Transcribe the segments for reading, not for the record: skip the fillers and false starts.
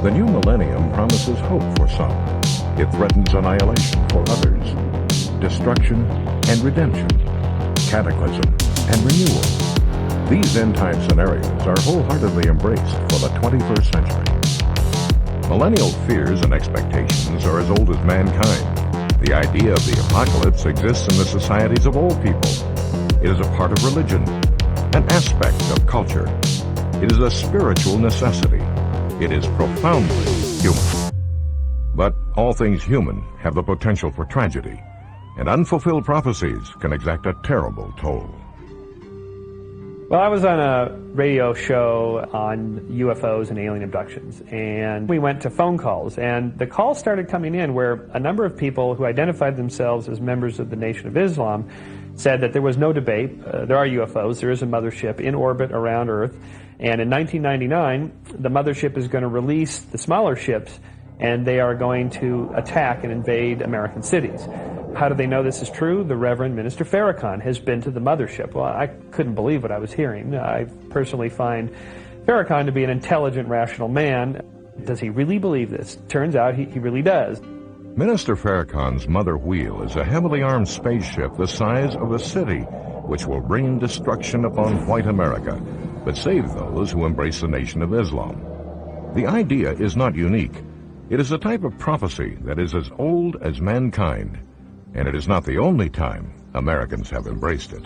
The new millennium promises hope for some. It threatens annihilation for others, destruction and redemption, cataclysm and renewal. These end-time scenarios are wholeheartedly embraced for the 21st century. Millennial fears and expectations are as old as mankind. The idea of the apocalypse exists in the societies of all people. It is a part of religion, an aspect of culture. It is a spiritual necessity. It is profoundly human. But all things human have the potential for tragedy, and unfulfilled prophecies can exact a terrible toll. Well, I was on a radio show on UFOs and alien abductions, and we went to phone calls, and the calls started coming in where a number of people who identified themselves as members of the Nation of Islam said that there was no debate. There are UFOs, there is a mothership in orbit around Earth, and in 1999, the mothership is going to release the smaller ships, and they are going to attack and invade American cities. How do they know this is true? The Reverend Minister Farrakhan has been to the mothership. Well, I couldn't believe what I was hearing. I personally find Farrakhan to be an intelligent, rational man. Does he really believe this? Turns out he really does. Minister Farrakhan's mother wheel is a heavily armed spaceship the size of a city, which will bring destruction upon white America, but save those who embrace the Nation of Islam. The idea is not unique. It is a type of prophecy that is as old as mankind, and it is not the only time Americans have embraced it.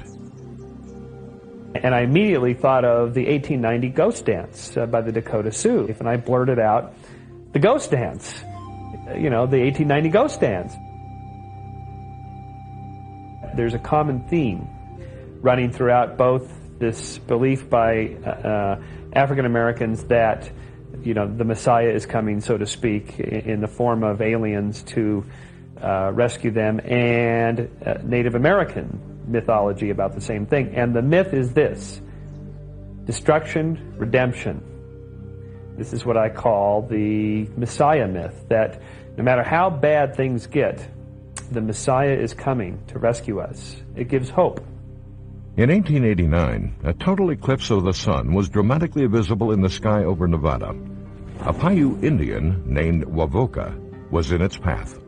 And I immediately thought of the 1890 Ghost Dance by the Dakota Sioux, and I blurted out, the Ghost Dance, you know, the 1890 Ghost Dance. There's a common theme running throughout both this belief by African Americans that, you know, the Messiah is coming, so to speak, in the form of aliens to rescue them, and Native American mythology about the same thing. And the myth is this: destruction, redemption. This is what I call the Messiah myth, that no matter how bad things get, the Messiah is coming to rescue us. It gives hope. In 1889, a total eclipse of the sun was dramatically visible in the sky over Nevada. A Paiute Indian named Wavoka was in its path.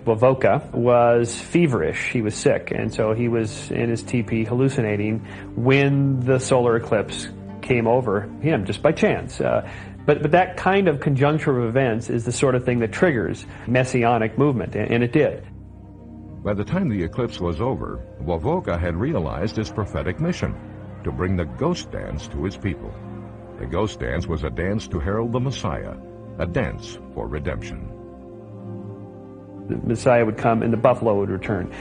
Wavoka was feverish. He was sick, and so he was in his teepee hallucinating when the solar eclipse came over him, just by chance. But that kind of conjuncture of events is the sort of thing that triggers messianic movement, and it did. By the time the eclipse was over, Wavoka had realized his prophetic mission, to bring the Ghost Dance to his people. The Ghost Dance was a dance to herald the Messiah, a dance for redemption. The Messiah would come and the buffalo would return.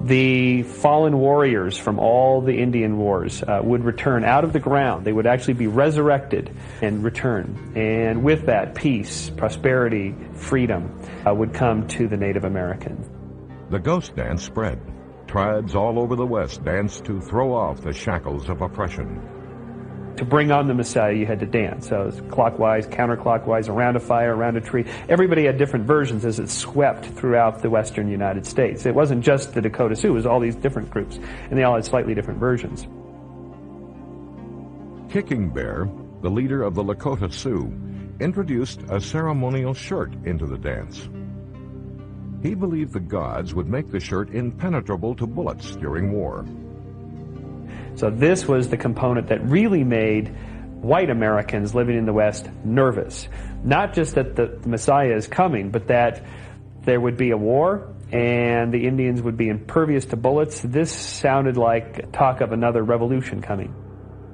The fallen warriors from all the Indian wars would return out of the ground. They would actually be resurrected and return. And with that, peace, prosperity, freedom would come to the Native Americans. The Ghost Dance spread. Tribes all over the West danced to throw off the shackles of oppression. To bring on the Messiah, you had to dance. So it was clockwise, counterclockwise, around a fire, around a tree. Everybody had different versions as it swept throughout the western United States. It wasn't just the Dakota Sioux, it was all these different groups, and they all had slightly different versions. Kicking Bear, the leader of the Lakota Sioux, introduced a ceremonial shirt into the dance. He believed the gods would make the shirt impenetrable to bullets during war. So this was the component that really made white Americans living in the West nervous. Not just that the Messiah is coming, but that there would be a war and the Indians would be impervious to bullets. This sounded like talk of another revolution coming.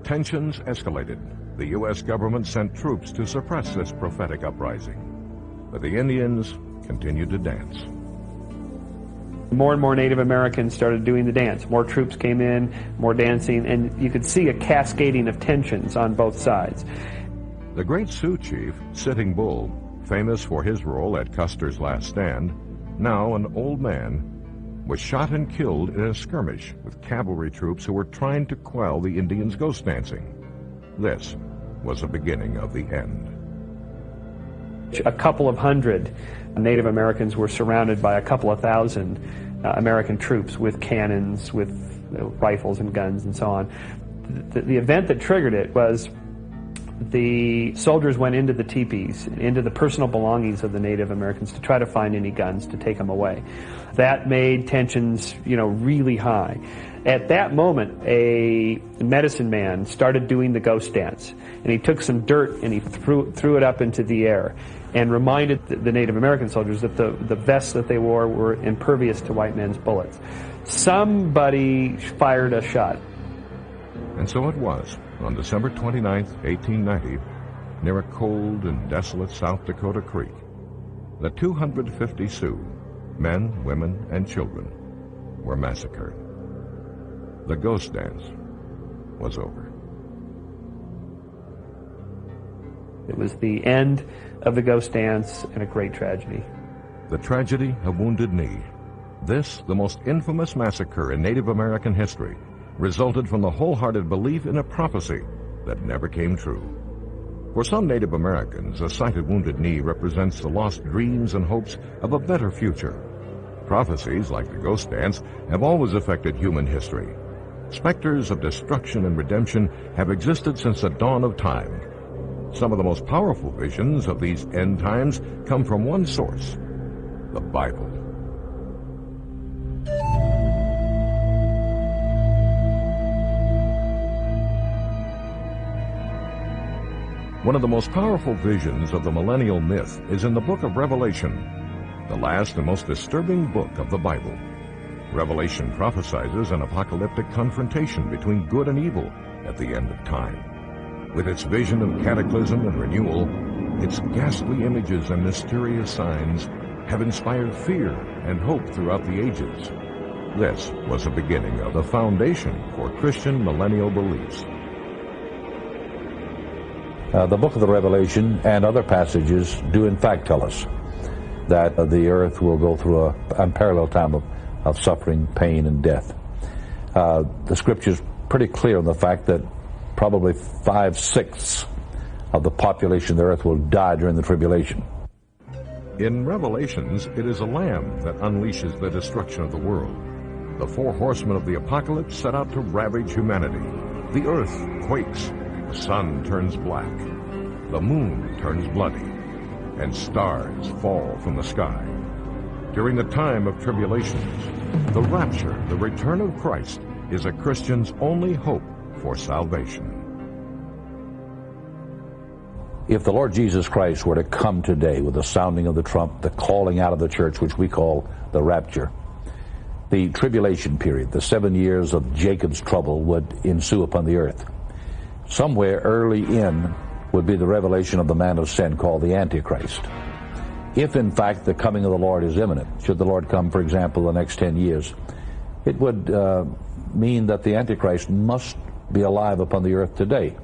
Tensions escalated. The U.S. government sent troops to suppress this prophetic uprising. But the Indians continued to dance. More and more Native Americans started doing the dance. More troops came in, more dancing, and you could see a cascading of tensions on both sides. The great Sioux chief, Sitting Bull, famous for his role at Custer's last stand, now an old man, was shot and killed in a skirmish with cavalry troops who were trying to quell the Indians' ghost dancing. This was the beginning of the end. A couple of hundred Native Americans were surrounded by a couple of thousand American troops with cannons, with rifles and guns and so on. The event that triggered it was the soldiers went into the teepees, into the personal belongings of the Native Americans to try to find any guns to take them away. That made tensions, really high. At that moment, a medicine man started doing the ghost dance, and he took some dirt and he threw it up into the air and reminded the Native American soldiers that the vests that they wore were impervious to white men's bullets. Somebody fired a shot. And so it was, on December 29, 1890, near a cold and desolate South Dakota creek, that 250 Sioux, men, women, and children, were massacred. The ghost dance was over. It was the end of the ghost dance and a great tragedy. The tragedy of Wounded Knee. This, the most infamous massacre in Native American history, resulted from the wholehearted belief in a prophecy that never came true. For some Native Americans, a site at Wounded Knee represents the lost dreams and hopes of a better future. Prophecies, like the ghost dance, have always affected human history. Specters of destruction and redemption have existed since the dawn of time. Some of the most powerful visions of these end times come from one source, the Bible. One of the most powerful visions of the millennial myth is in the book of Revelation, the last and most disturbing book of the Bible. Revelation prophesies an apocalyptic confrontation between good and evil at the end of time. With its vision of cataclysm and renewal, its ghastly images and mysterious signs have inspired fear and hope throughout the ages. This was the beginning of the foundation for Christian millennial beliefs. The book of the Revelation and other passages do in fact tell us that the earth will go through an unparalleled time of suffering, pain, and death. The scripture's pretty clear on the fact that probably 5/6 of the population of the earth will die during the tribulation. In Revelations, it is a lamb that unleashes the destruction of the world. The four horsemen of the apocalypse set out to ravage humanity. The earth quakes, the sun turns black, the moon turns bloody, and stars fall from the sky. During the time of tribulations, the rapture, the return of Christ, is a Christian's only hope for salvation. If the Lord Jesus Christ were to come today with the sounding of the trump, the calling out of the church, which we call the rapture, the tribulation period, the 7 years of Jacob's trouble would ensue upon the earth. Somewhere early in would be the revelation of the man of sin called the Antichrist. If in fact the coming of the Lord is imminent, should the Lord come, for example, the next 10 years, it would mean that the Antichrist must be alive upon the earth today,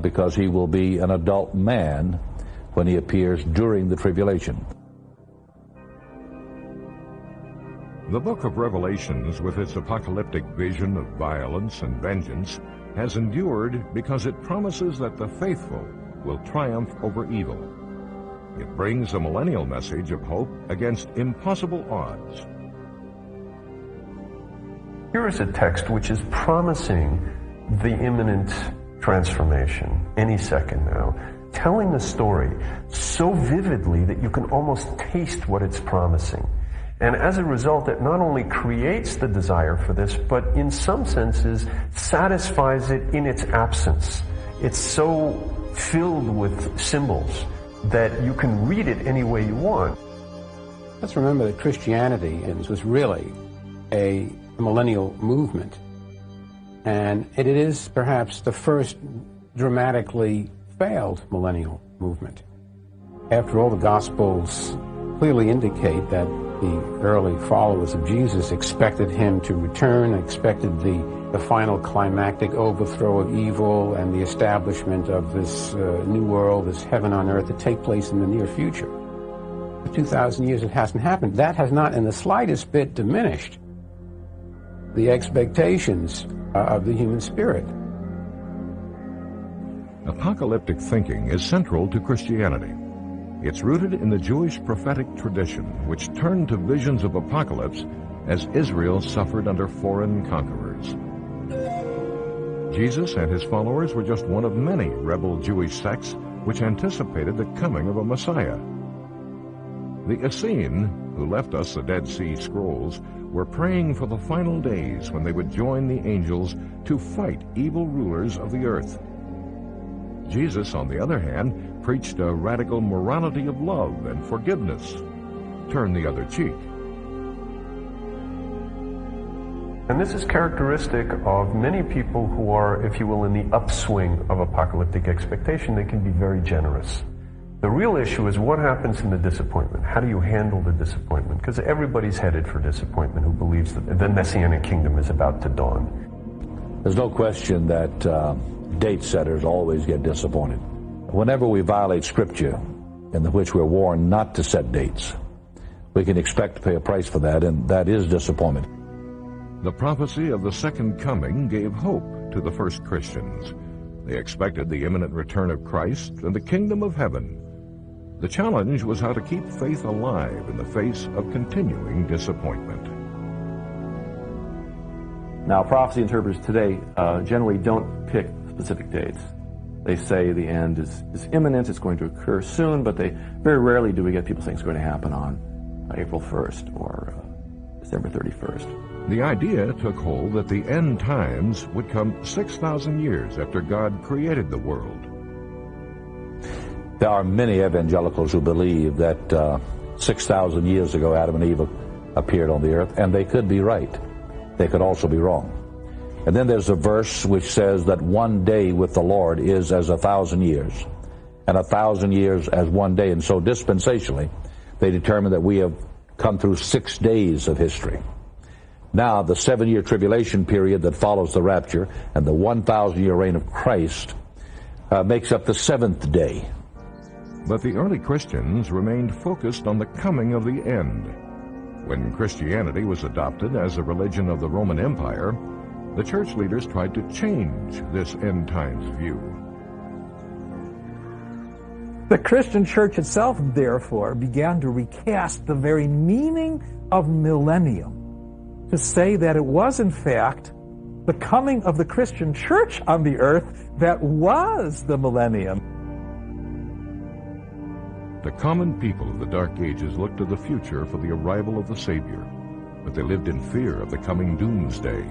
because he will be an adult man when he appears during the tribulation. The book of Revelations, with its apocalyptic vision of violence and vengeance, has endured because it promises that the faithful will triumph over evil. It brings a millennial message of hope against impossible odds. Here is a text which is promising the imminent transformation any second now, telling the story so vividly that you can almost taste what it's promising. And as a result, it not only creates the desire for this, but in some senses satisfies it in its absence. It's so filled with symbols that you can read it any way you want. Let's remember that Christianity was really a millennial movement. And it is perhaps the first dramatically failed millennial movement. After all, the Gospels clearly indicate that the early followers of Jesus expected him to return, expected the final climactic overthrow of evil and the establishment of this new world, this heaven on earth, to take place in the near future. For 2,000 years it hasn't happened. That has not in the slightest bit diminished the expectations of the human spirit. Apocalyptic thinking is central to Christianity. It's rooted in the Jewish prophetic tradition, which turned to visions of apocalypse as Israel suffered under foreign conquerors. Jesus and his followers were just one of many rebel Jewish sects which anticipated the coming of a Messiah. The Essene, who left us the Dead Sea Scrolls, were praying for the final days when they would join the angels to fight evil rulers of the earth. Jesus, on the other hand, preached a radical morality of love and forgiveness. Turn the other cheek. And this is characteristic of many people who are, if you will, in the upswing of apocalyptic expectation. They can be very generous. The real issue is what happens in the disappointment. How do you handle the disappointment? Because everybody's headed for disappointment who believes that the Messianic kingdom is about to dawn. There's no question that date setters always get disappointed. Whenever we violate Scripture, in which we're warned not to set dates, we can expect to pay a price for that, and that is disappointment. The prophecy of the second coming gave hope to the first Christians. They expected the imminent return of Christ and the kingdom of heaven. The challenge was how to keep faith alive in the face of continuing disappointment. Now, prophecy interpreters today generally don't pick specific dates. They say the end is imminent, it's going to occur soon, but they very rarely do we get people saying it's going to happen on April 1st or December 31st. The idea took hold that the end times would come 6,000 years after God created the world. There are many evangelicals who believe that 6,000 years ago Adam and Eve appeared on the earth, and they could be right. They could also be wrong. And then there's a verse which says that one day with the Lord is as 1,000 years, and 1,000 years as one day. And so dispensationally, they determine that we have come through 6 days of history. Now, the 7-year tribulation period that follows the rapture and the 1,000-year reign of Christ makes up the 7th day. But the early Christians remained focused on the coming of the end. When Christianity was adopted as a religion of the Roman Empire, the church leaders tried to change this end times view. The Christian church itself, therefore, began to recast the very meaning of millennium, to say that it was, in fact, the coming of the Christian church on the earth that was the millennium. The common people of the Dark Ages looked to the future for the arrival of the Savior, but they lived in fear of the coming doomsday.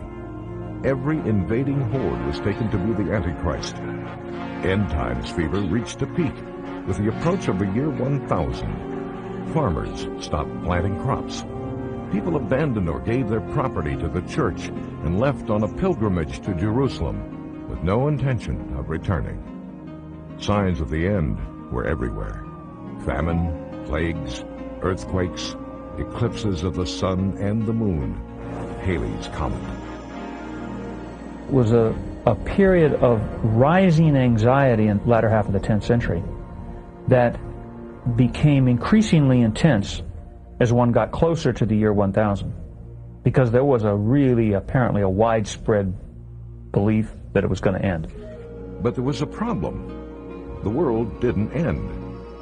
Every invading horde was taken to be the Antichrist. End times fever reached a peak with the approach of the year 1000. Farmers stopped planting crops. People abandoned or gave their property to the church and left on a pilgrimage to Jerusalem with no intention of returning. Signs of the end were everywhere. Famine, plagues, earthquakes, eclipses of the sun and the moon, Halley's Comet. It was a period of rising anxiety in the latter half of the 10th century that became increasingly intense as one got closer to the year 1000, because there was apparently a widespread belief that it was going to end. But there was a problem. The world didn't end.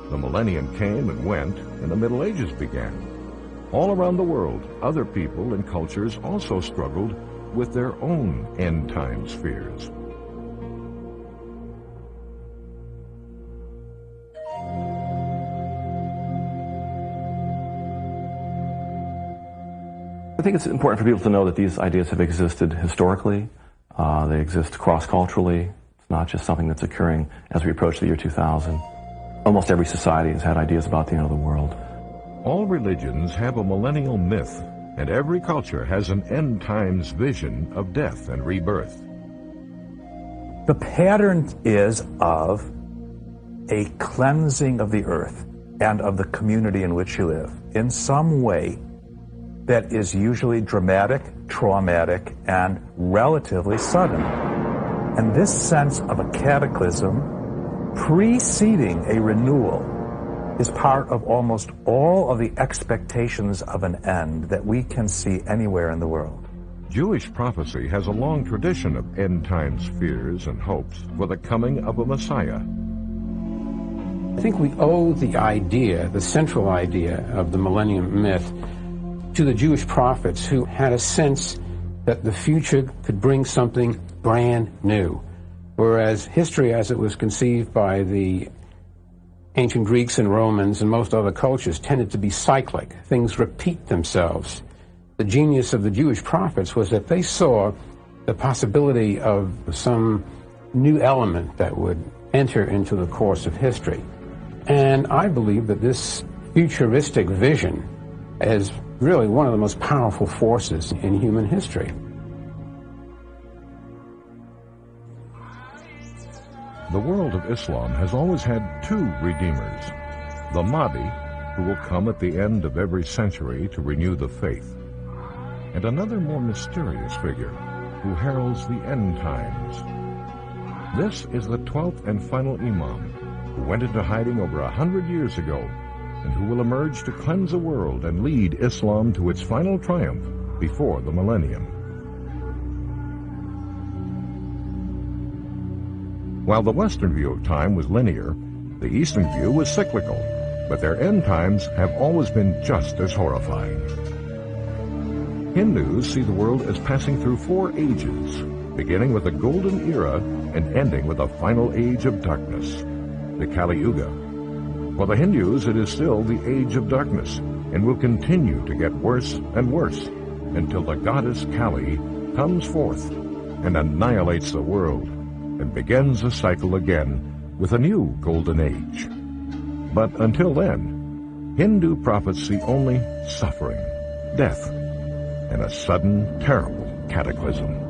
The millennium came and went, and the Middle Ages began. All around the world, other people and cultures also struggled with their own end times fears. I think it's important for people to know that these ideas have existed historically. They exist cross-culturally. It's not just something that's occurring as we approach the year 2000. Almost every society has had ideas about the end of the world. All religions have a millennial myth, and every culture has an end times vision of death and rebirth. The pattern is of a cleansing of the earth and of the community in which you live in some way that is usually dramatic, traumatic, and relatively sudden. And this sense of a cataclysm preceding a renewal is part of almost all of the expectations of an end that we can see anywhere in the world. Jewish prophecy has a long tradition of end times fears and hopes for the coming of a Messiah. I think we owe the idea, the central idea of the millennium myth, to the Jewish prophets who had a sense that the future could bring something brand new. Whereas history as it was conceived by the ancient Greeks and Romans and most other cultures tended to be cyclic. Things repeat themselves. The genius of the Jewish prophets was that they saw the possibility of some new element that would enter into the course of history. And I believe that this futuristic vision is really one of the most powerful forces in human history. The world of Islam has always had two redeemers, the Mahdi, who will come at the end of every century to renew the faith, and another more mysterious figure who heralds the end times. This is the 12th and final Imam, who went into hiding over 100 years ago, and who will emerge to cleanse the world and lead Islam to its final triumph before the millennium. While the Western view of time was linear, the Eastern view was cyclical, but their end times have always been just as horrifying. Hindus see the world as passing through 4 ages, beginning with a golden era and ending with a final age of darkness, the Kali Yuga. For the Hindus, it is still the age of darkness, and will continue to get worse and worse until the goddess Kali comes forth and annihilates the world, and begins a cycle again with a new golden age. But until then, Hindu prophets see only suffering, death, and a sudden, terrible cataclysm.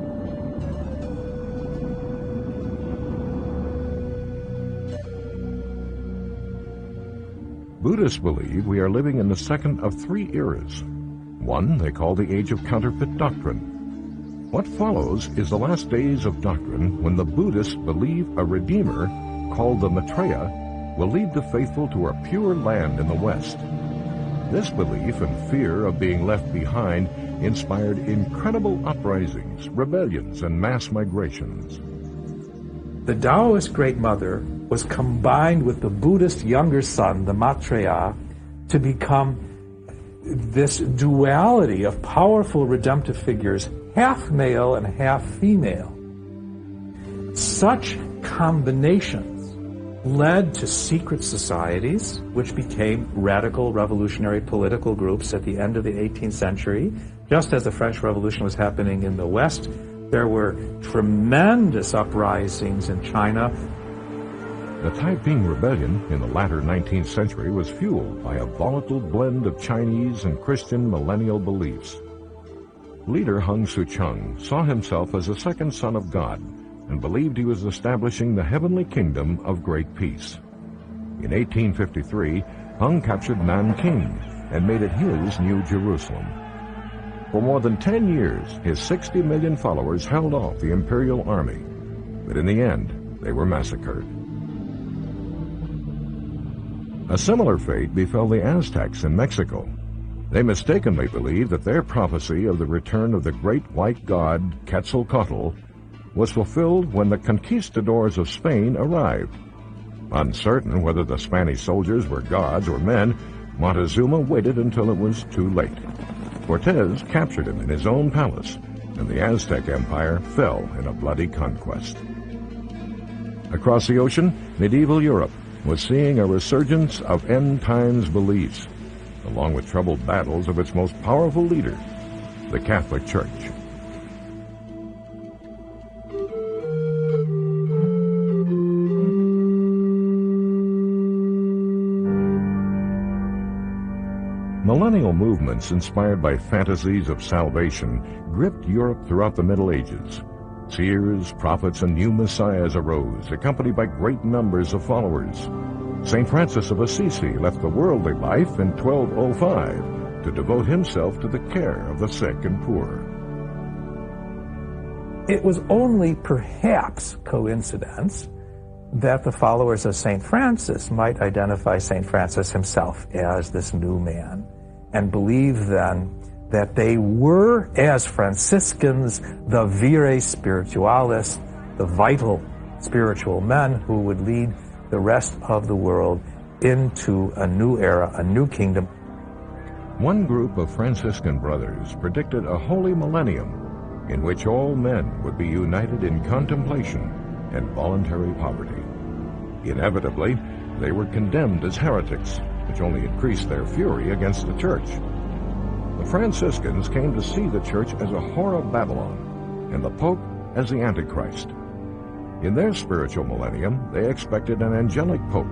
Buddhists believe we are living in the second of 3 eras. One they call the Age of Counterfeit Doctrine. What follows is the last days of doctrine when the Buddhists believe a Redeemer, called the Maitreya, will lead the faithful to a pure land in the West. This belief and fear of being left behind inspired incredible uprisings, rebellions, and mass migrations. The Taoist Great Mother was combined with the Buddhist younger son, the Maitreya, to become this duality of powerful redemptive figures, half male and half female. Such combinations led to secret societies, which became radical revolutionary political groups at the end of the 18th century. Just as the French Revolution was happening in the West, there were tremendous uprisings in China. The Taiping Rebellion in the latter 19th century was fueled by a volatile blend of Chinese and Christian millennial beliefs. Leader Hung Soo-chung saw himself as a second son of God and believed he was establishing the heavenly kingdom of great peace. In 1853, Hung captured Nanking and made it his New Jerusalem. For more than 10 years, his 60 million followers held off the imperial army, but in the end, they were massacred. A similar fate befell the Aztecs in Mexico. They mistakenly believed that their prophecy of the return of the great white god Quetzalcoatl was fulfilled when the conquistadors of Spain arrived. Uncertain whether the Spanish soldiers were gods or men, Montezuma waited until it was too late. Cortez captured him in his own palace, and the Aztec Empire fell in a bloody conquest. Across the ocean, medieval Europe was seeing a resurgence of end-times beliefs, along with troubled battles of its most powerful leader, the Catholic Church. Millennial movements inspired by fantasies of salvation gripped Europe throughout the Middle Ages. Seers, prophets, and new messiahs arose, accompanied by great numbers of followers. St. Francis of Assisi left the worldly life in 1205 to devote himself to the care of the sick and poor. It was only perhaps coincidence that the followers of St. Francis might identify St. Francis himself as this new man, and believe then that they were, as Franciscans, the vires spiritualis, the vital spiritual men who would lead the rest of the world into a new era, a new kingdom. One group of Franciscan brothers predicted a holy millennium in which all men would be united in contemplation and voluntary poverty. Inevitably, they were condemned as heretics, which only increased their fury against the church. The Franciscans came to see the church as a whore of Babylon, and the Pope as the Antichrist. In their spiritual millennium, they expected an angelic Pope,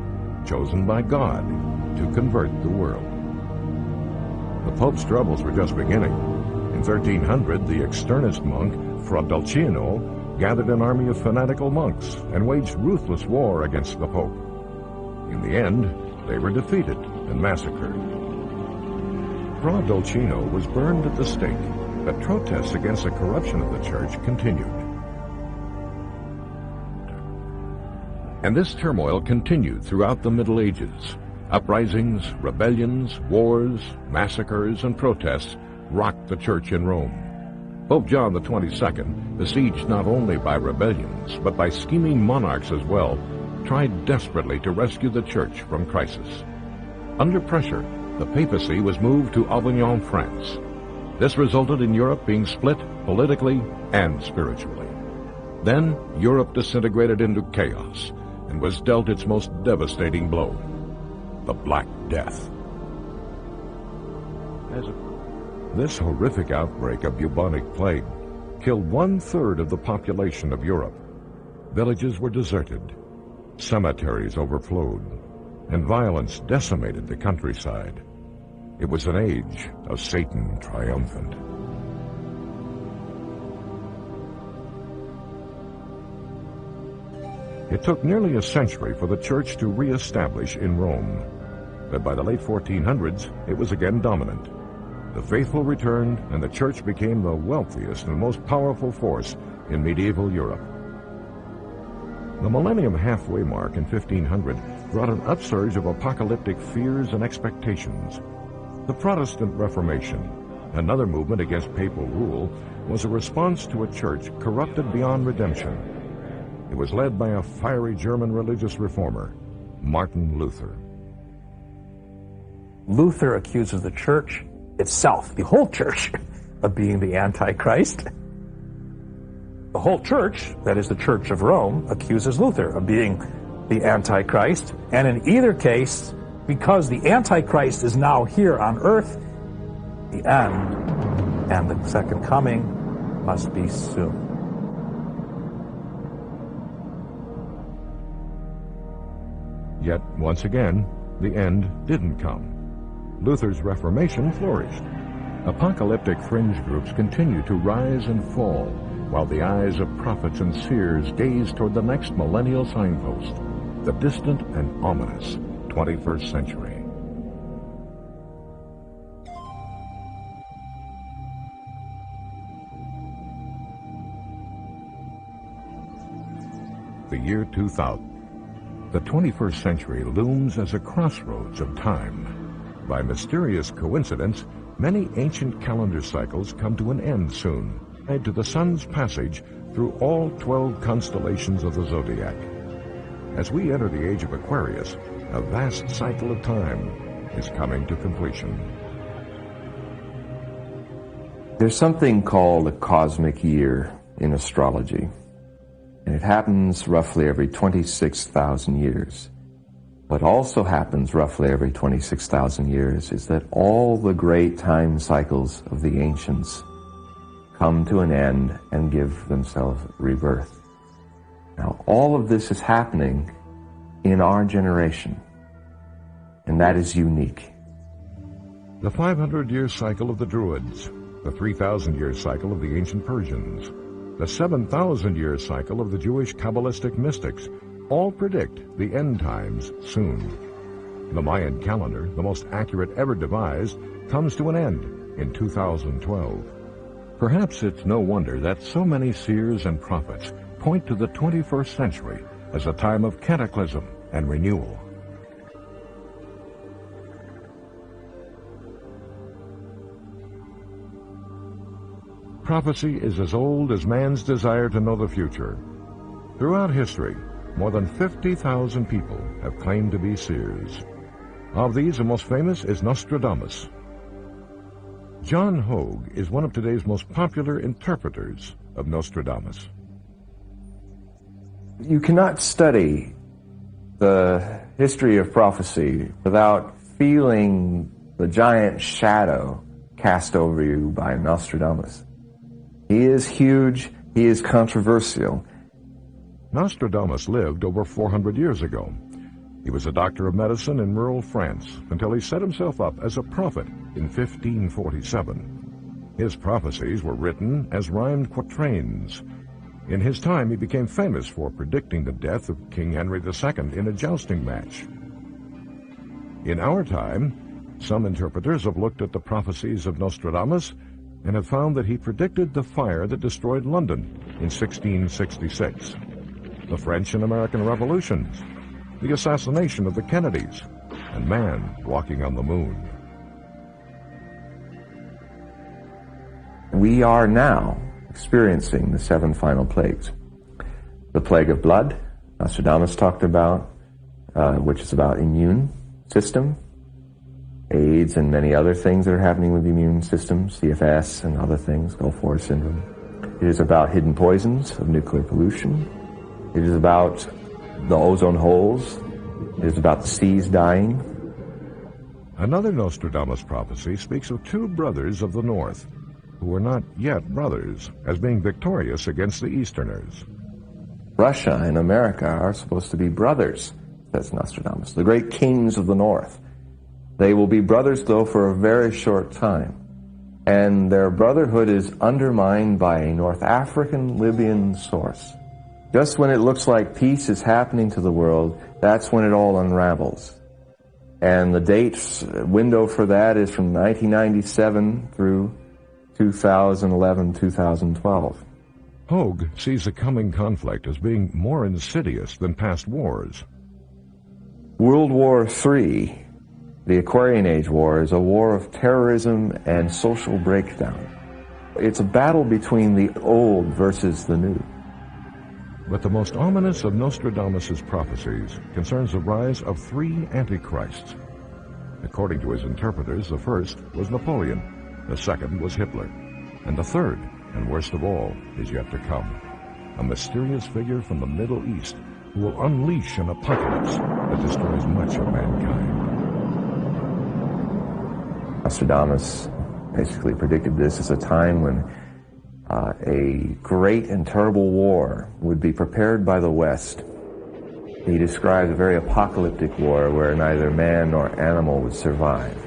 chosen by God, to convert the world. The Pope's troubles were just beginning. In 1300, the externist monk, Fra Dolcino, gathered an army of fanatical monks and waged ruthless war against the Pope. In the end, they were defeated and massacred. Fra Dolcino was burned at the stake, but protests against the corruption of the church continued. And this turmoil continued throughout the Middle Ages. Uprisings, rebellions, wars, massacres, and protests rocked the church in Rome. Pope John XXII, besieged not only by rebellions, but by scheming monarchs as well, tried desperately to rescue the church from crisis. Under pressure, the papacy was moved to Avignon, France. This resulted in Europe being split politically and spiritually. Then, Europe disintegrated into chaos and was dealt its most devastating blow, the Black Death. This horrific outbreak of bubonic plague killed 1/3 of the population of Europe. Villages were deserted, cemeteries overflowed, and violence decimated the countryside. It was an age of Satan triumphant. It took nearly a century for the church to re-establish in Rome, but by the late 1400s, it was again dominant. The faithful returned, and the church became the wealthiest and most powerful force in medieval Europe. The millennium halfway mark in 1500 brought an upsurge of apocalyptic fears and expectations. The Protestant Reformation, another movement against papal rule, was a response to a church corrupted beyond redemption. It was led by a fiery German religious reformer, Martin Luther. Luther accuses the church itself, the whole church, of being the Antichrist. The whole church, that is the Church of Rome, accuses Luther of being the Antichrist. And in either case, because the Antichrist is now here on earth, the end and the second coming must be soon. Yet, once again, the end didn't come. Luther's Reformation flourished. Apocalyptic fringe groups continued to rise and fall, while the eyes of prophets and seers gazed toward the next millennial signpost, the distant and ominous 21st century. The year 2000. The 21st century looms as a crossroads of time. By mysterious coincidence, many ancient calendar cycles come to an end soon, tied to the sun's passage through all 12 constellations of the zodiac. As we enter the age of Aquarius, a vast cycle of time is coming to completion. There's something called a cosmic year in astrology, and it happens roughly every 26,000 years. What also happens roughly every 26,000 years is that all the great time cycles of the ancients come to an end and give themselves rebirth. Now, all of this is happening in our generation, and that is unique. The 500-year cycle of the Druids, the 3,000-year cycle of the ancient Persians, the 7,000-year cycle of the Jewish Kabbalistic mystics all predict the end times soon. The Mayan calendar, the most accurate ever devised, comes to an end in 2012. Perhaps it's no wonder that so many seers and prophets point to the 21st century as a time of cataclysm and renewal. Prophecy is as old as man's desire to know the future. Throughout history, more than 50,000 people have claimed to be seers. Of these, the most famous is Nostradamus. John Hogue is one of today's most popular interpreters of Nostradamus. You cannot study the history of prophecy without feeling the giant shadow cast over you by Nostradamus. He is huge, he is controversial. Nostradamus lived over 400 years ago. He was a doctor of medicine in rural France until he set himself up as a prophet in 1547. His prophecies were written as rhymed quatrains. In his time, he became famous for predicting the death of King Henry II in a jousting match. In our time, some interpreters have looked at the prophecies of Nostradamus and have found that he predicted the fire that destroyed London in 1666, the French and American revolutions, the assassination of the Kennedys, and man walking on the moon. We are now experiencing the 7 final plagues. The plague of blood, Nostradamus talked about, which is about immune system, AIDS and many other things that are happening with the immune system, CFS and other things, Gulf War syndrome. It is about hidden poisons of nuclear pollution. It is about the ozone holes. It is about the seas dying. Another Nostradamus prophecy speaks of 2 brothers of the North, who were not yet brothers, as being victorious against the Easterners. Russia and America are supposed to be brothers, says Nostradamus, the great kings of the North. They will be brothers, though, for a very short time. And their brotherhood is undermined by a North African Libyan source. Just when it looks like peace is happening to the world, that's when it all unravels. And the date window for that is from 1997 through 2011, 2012. Hogue sees the coming conflict as being more insidious than past wars. World War III, the Aquarian Age War, is a war of terrorism and social breakdown. It's a battle between the old versus the new. But the most ominous of Nostradamus' prophecies concerns the rise of 3 antichrists. According to his interpreters, the first was Napoleon, the second was Hitler, and the third, and worst of all, is yet to come, a mysterious figure from the Middle East who will unleash an apocalypse that destroys much of mankind. Nostradamus basically predicted this as a time when a great and terrible war would be prepared by the West. He described a very apocalyptic war where neither man nor animal would survive.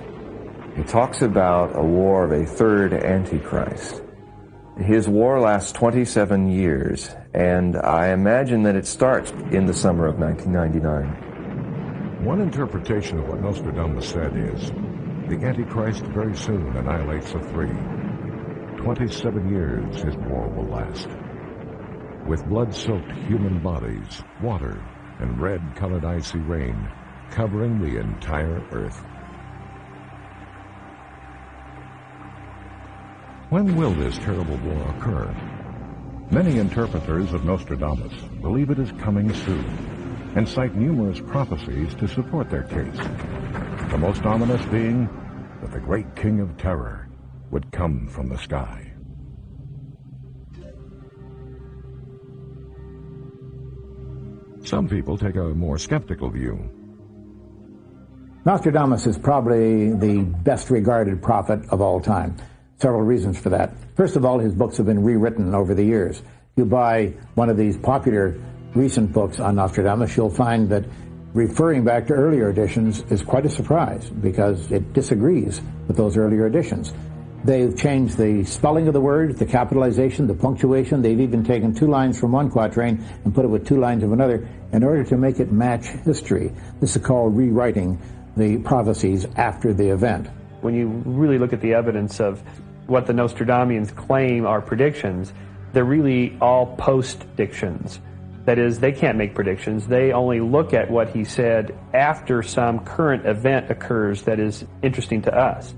He talks about a war of a third Antichrist. His war lasts 27 years, and I imagine that it starts in the summer of 1999. One interpretation of what Nostradamus said is, the Antichrist very soon annihilates the 3. 27 years his war will last. With blood-soaked human bodies, water, and red-colored icy rain covering the entire earth. When will this terrible war occur? Many interpreters of Nostradamus believe it is coming soon, and cite numerous prophecies to support their case. The most ominous being that the great king of terror would come from the sky. Some people take a more skeptical view. Nostradamus is probably the best regarded prophet of all time. Several reasons for that. First of all, his books have been rewritten over the years. You buy one of these popular recent books on Nostradamus, you'll find that referring back to earlier editions is quite a surprise because it disagrees with those earlier editions. They've changed the spelling of the word, the capitalization, the punctuation. They've even taken 2 lines from one quatrain and put it with 2 lines of another in order to make it match history. This is called rewriting the prophecies after the event. When you really look at the evidence of what the Nostradamus claim are predictions, they're really all post-dictions. That is, they can't make predictions. They only look at what he said after some current event occurs that is interesting to us.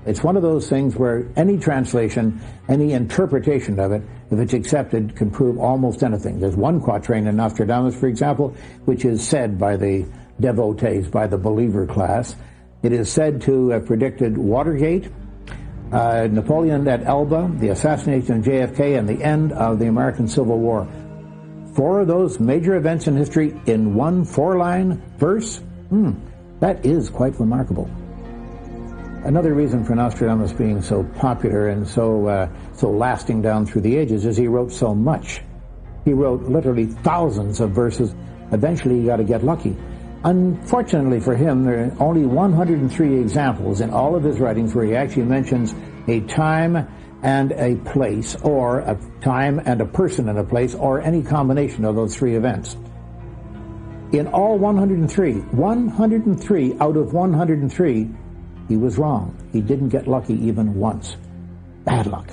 It's one of those things where any translation, any interpretation of it, if it's accepted, can prove almost anything. There's one quatrain in Nostradamus, for example, which is said by the devotees, by the believer class. It is said to have predicted Watergate, Napoleon at Elba, the assassination of JFK, and the end of the American Civil War. 4 of those major events in history in one 4-line verse? That is quite remarkable. Another reason for Nostradamus being so popular and so lasting down through the ages is he wrote so much. He wrote literally thousands of verses. Eventually he got to get lucky. Unfortunately for him, there are only 103 examples in all of his writings where he actually mentions a time and a place, or a time and a person and a place, or any combination of those 3 events. In all 103 out of 103, he was wrong. He didn't get lucky even once. Bad luck.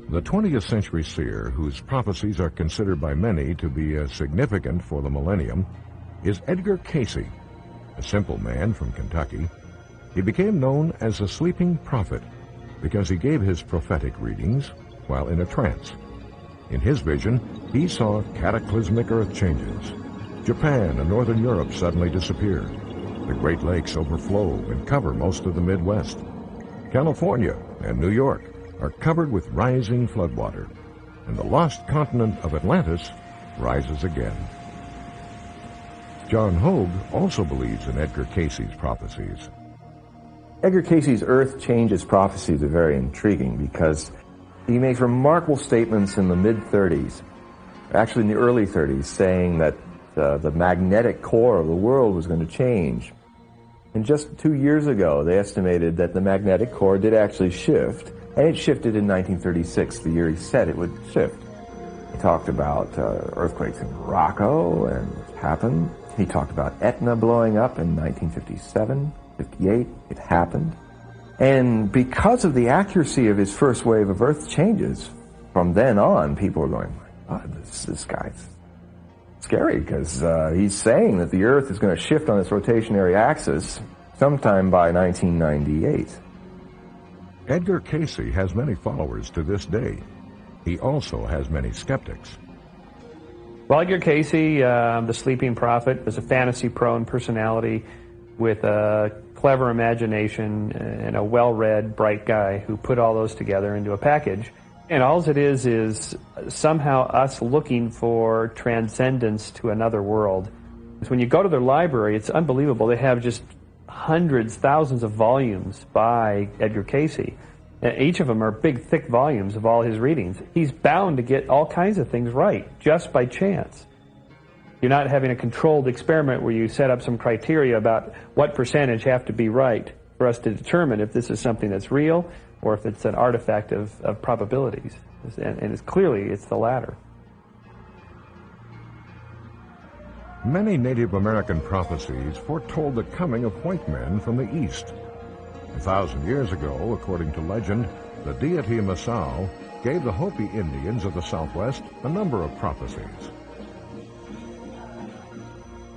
The 20th century seer, whose prophecies are considered by many to be significant for the millennium, is Edgar Cayce, a simple man from Kentucky. He became known as the sleeping prophet because he gave his prophetic readings while in a trance. In his vision, he saw cataclysmic earth changes. Japan and Northern Europe suddenly disappear. The Great Lakes overflow and cover most of the Midwest. California and New York are covered with rising floodwater, and the lost continent of Atlantis rises again. John Hogue also believes in Edgar Cayce's prophecies. Edgar Cayce's Earth Changes prophecies are very intriguing because he makes remarkable statements in the mid-30s, actually in the early 30s, saying that the magnetic core of the world was going to change. And just 2 years ago, they estimated that the magnetic core did actually shift, and it shifted in 1936, the year he said it would shift. He talked about earthquakes in Morocco, and it happened. He talked about Etna blowing up in 1957, 58, it happened. And because of the accuracy of his first wave of Earth changes, from then on, people were going, my God, this guy's scary, because he's saying that the Earth is going to shift on its rotationary axis sometime by 1998. Edgar Cayce has many followers to this day. He also has many skeptics. Well, Edgar Cayce, the sleeping prophet, was a fantasy-prone personality with a clever imagination and a well-read, bright guy who put all those together into a package. And all it is somehow us looking for transcendence to another world. When you go to their library, it's unbelievable. They have just hundreds, thousands of volumes by Edgar Cayce. Each of them are big, thick volumes of all his readings. He's bound to get all kinds of things right, just by chance. You're not having a controlled experiment where you set up some criteria about what percentage have to be right for us to determine if this is something that's real or if it's an artifact of probabilities. And it's clearly, it's the latter. Many Native American prophecies foretold the coming of white men from the east. 1,000 years ago, according to legend, the deity Masao gave the Hopi Indians of the Southwest a number of prophecies.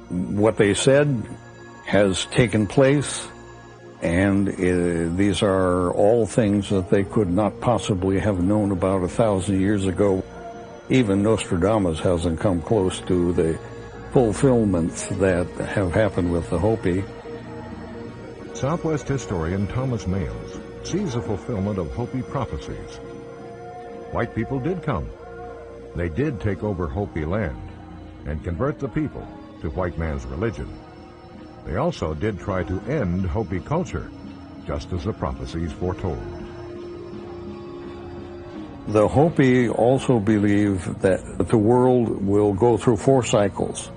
What they said has taken place, and these are all things that they could not possibly have known about 1,000 years ago. Even Nostradamus hasn't come close to the fulfillments that have happened with the Hopi. Southwest historian Thomas Nails sees a fulfillment of Hopi prophecies. White people did come. They did take over Hopi land and convert the people to white man's religion. They also did try to end Hopi culture, just as the prophecies foretold. The Hopi also believe that the world will go through 4 cycles.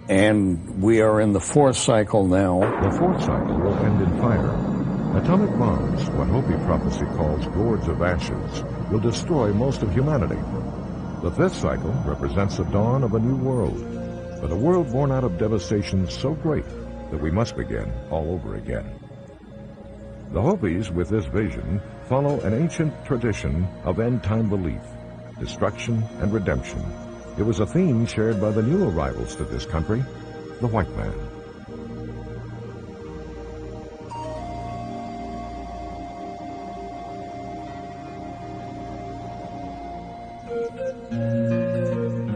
And we are in the 4th cycle now. The 4th cycle will end in fire. Atomic bombs, what Hopi prophecy calls gourds of ashes, will destroy most of humanity. The 5th cycle represents the dawn of a new world, but a world born out of devastation so great that we must begin all over again. The Hopis, with this vision, follow an ancient tradition of end-time belief, destruction and redemption. It was a theme shared by the new arrivals to this country, the white man.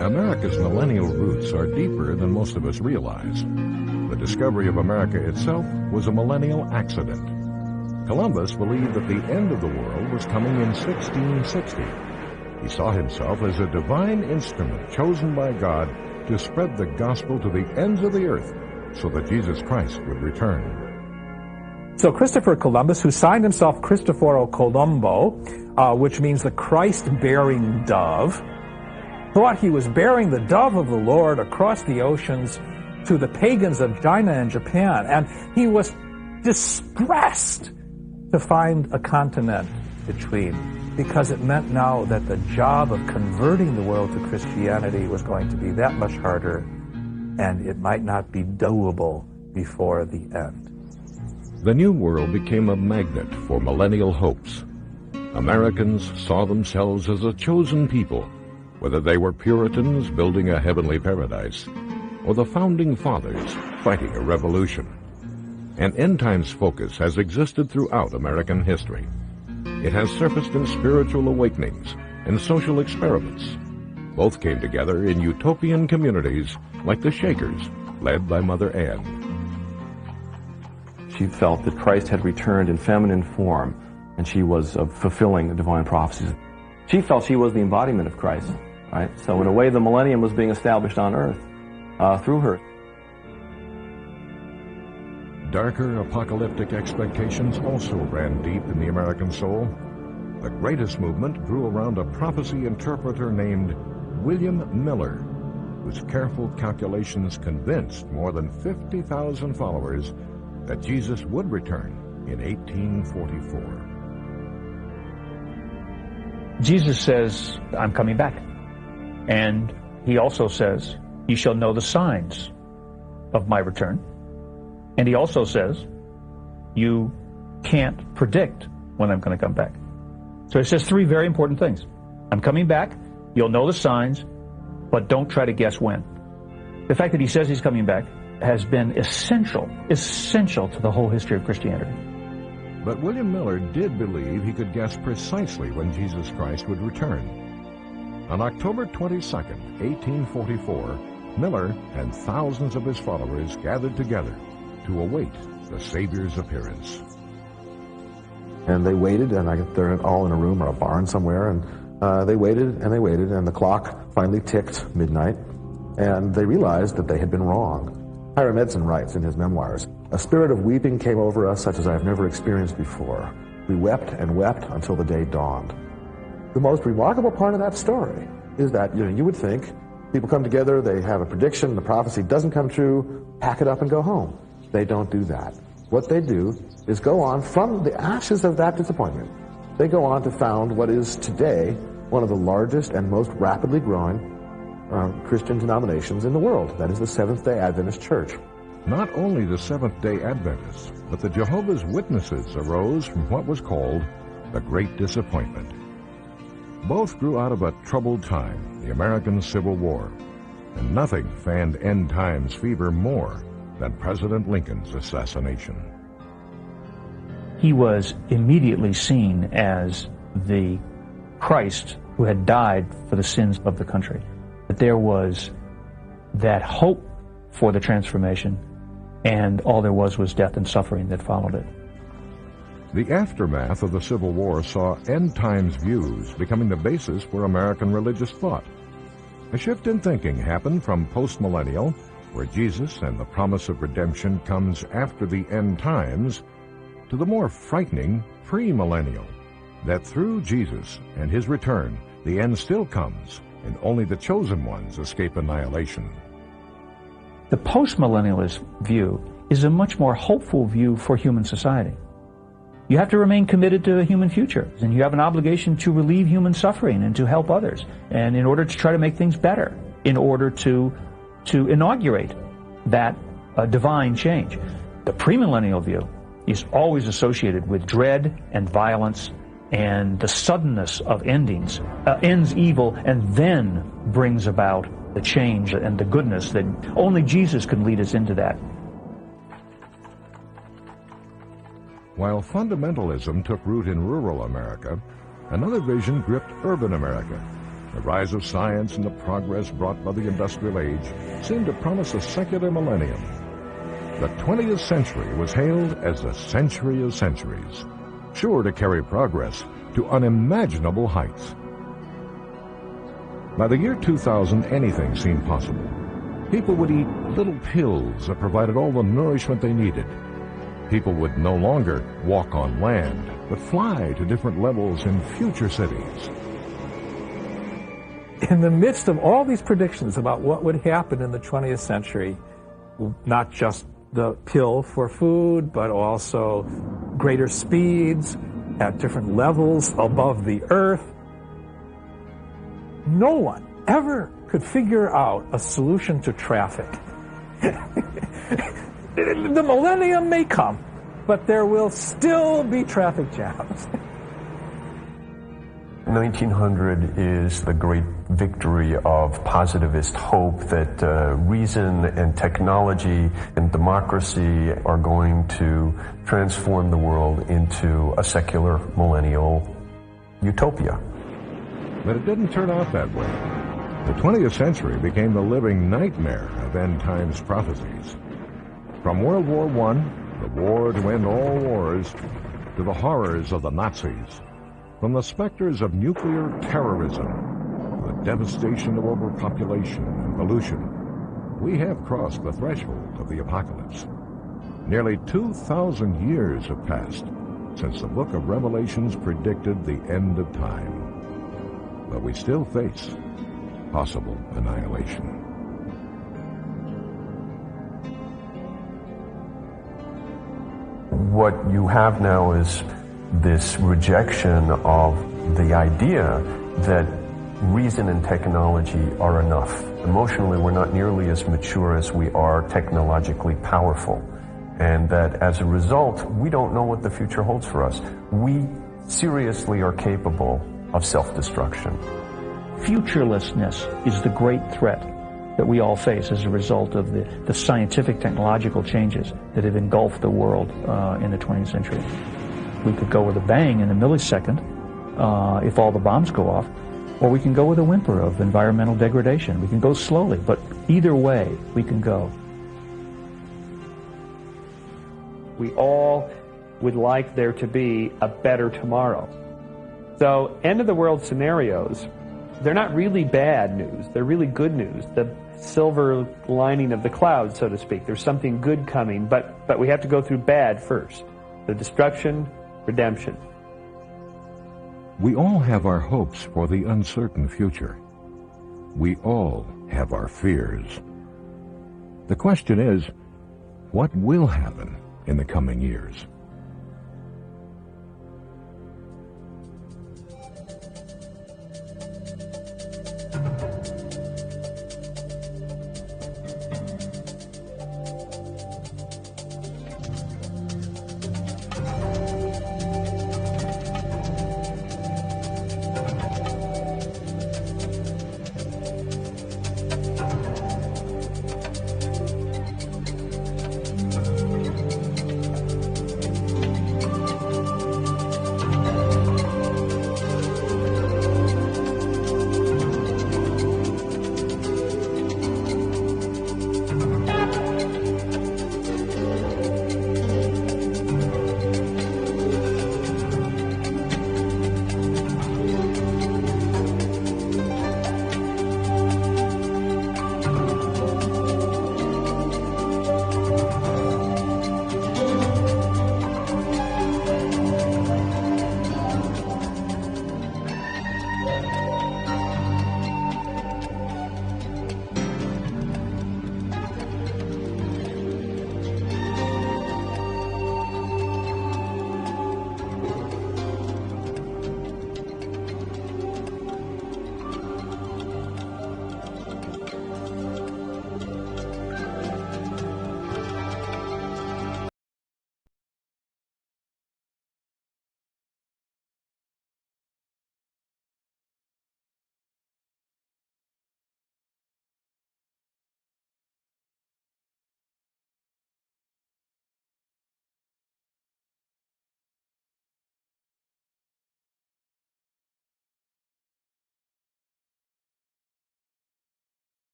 America's millennial roots are deeper than most of us realize. The discovery of America itself was a millennial accident. Columbus believed that the end of the world was coming in 1660. He saw himself as a divine instrument chosen by God to spread the gospel to the ends of the earth so that Jesus Christ would return. So Christopher Columbus, who signed himself Cristoforo Colombo, which means the Christ-bearing dove, thought he was bearing the dove of the Lord across the oceans to the pagans of China and Japan, and he was distressed to find a continent between, because it meant now that the job of converting the world to Christianity was going to be that much harder, and it might not be doable before the end. The New World became a magnet for millennial hopes. Americans saw themselves as a chosen people, whether they were Puritans building a heavenly paradise or the Founding Fathers fighting a revolution. An end-times focus has existed throughout American history. It has surfaced in spiritual awakenings and social experiments. Both came together in utopian communities like the Shakers, led by Mother Ann. She felt that Christ had returned in feminine form, and she was fulfilling the divine prophecies. She felt she was the embodiment of Christ, right? So in a way, the millennium was being established on earth through her. Darker apocalyptic expectations also ran deep in the American soul. The greatest movement grew around a prophecy interpreter named William Miller, whose careful calculations convinced more than 50,000 followers that Jesus would return in 1844. Jesus says, I'm coming back. And he also says, you shall know the signs of my return. And he also says, you can't predict when I'm going to come back. So he says three very important things. I'm coming back, you'll know the signs, but don't try to guess when. The fact that he says he's coming back has been essential to the whole history of Christianity. But William Miller did believe he could guess precisely when Jesus Christ would return. On October 22nd, 1844, Miller and thousands of his followers gathered together to await the Savior's appearance. And they waited, and they're all in a room or a barn somewhere, and they waited, and the clock finally ticked midnight, and they realized that they had been wrong. Hiram Edson writes in his memoirs, "A spirit of weeping came over us such as I have never experienced before. We wept and wept until the day dawned." The most remarkable part of that story is that, you would think people come together, they have a prediction, the prophecy doesn't come true, pack it up and go home. They don't do that. What they do is go on from the ashes of that disappointment. They go on to found what is today one of the largest and most rapidly growing Christian denominations in the world. That is the Seventh-day Adventist Church. Not only the Seventh-day Adventists, but the Jehovah's Witnesses arose from what was called the Great Disappointment. Both grew out of a troubled time, the American Civil War, and nothing fanned end times fever more than President Lincoln's assassination. He was immediately seen as the Christ who had died for the sins of the country. But there was that hope for the transformation, and all there was death and suffering that followed it. The aftermath of the Civil War saw end times views becoming the basis for American religious thought. A shift in thinking happened from postmillennial, where Jesus and the promise of redemption comes after the end times, to the more frightening premillennial, that through Jesus and his return, the end still comes, and only the chosen ones escape annihilation. The postmillennialist view is a much more hopeful view for human society. You have to remain committed to a human future, and you have an obligation to relieve human suffering and to help others, and in order to try to make things better, in order to inaugurate that divine change. The premillennial view is always associated with dread and violence and the suddenness of endings, ends evil and then brings about the change and the goodness that only Jesus can lead us into that. While fundamentalism took root in rural America, another vision gripped urban America. The rise of science and the progress brought by the industrial age seemed to promise a secular millennium. The 20th century was hailed as the century of centuries. sure to carry progress to unimaginable heights. By the year 2000, anything seemed possible. People would eat little pills that provided all the nourishment they needed. People would no longer walk on land, but fly to different levels in future cities. In the midst of all these predictions about what would happen in the 20th century, not just the pill for food, but also greater speeds at different levels above the earth, no one ever could figure out a solution to traffic. The millennium may come, but there will still be traffic jams. 1900 is the great victory of positivist hope that reason and technology and democracy are going to transform the world into a secular millennial utopia. But it didn't turn out that way. The 20th century became the living nightmare of end times prophecies. From World War I, the war to end all wars, to the horrors of the Nazis, from the specters of nuclear terrorism to the devastation of overpopulation and pollution, we have crossed the threshold of the apocalypse. Nearly 2,000 years have passed since the book of Revelations predicted the end of time. But we still face possible annihilation. What you have now is this rejection of the idea that reason and technology are enough. Emotionally, we're not nearly as mature as we are technologically powerful. And that as a result, we don't know what the future holds for us. We seriously are capable of self-destruction. Futurelessness is the great threat that we all face as a result of the scientific technological changes that have engulfed the world in the 20th century. We could go with a bang in a millisecond if all the bombs go off, or we can go with a whimper of environmental degradation. We can go slowly, but either way, we can go. We all would like there to be a better tomorrow. So end of the world scenarios, they're not really bad news. They're really good news. The silver lining of the cloud, so to speak. There's something good coming, but we have to go through bad first. The destruction, redemption. We all have our hopes for the uncertain future. We all have our fears. The question is, what will happen in the coming years?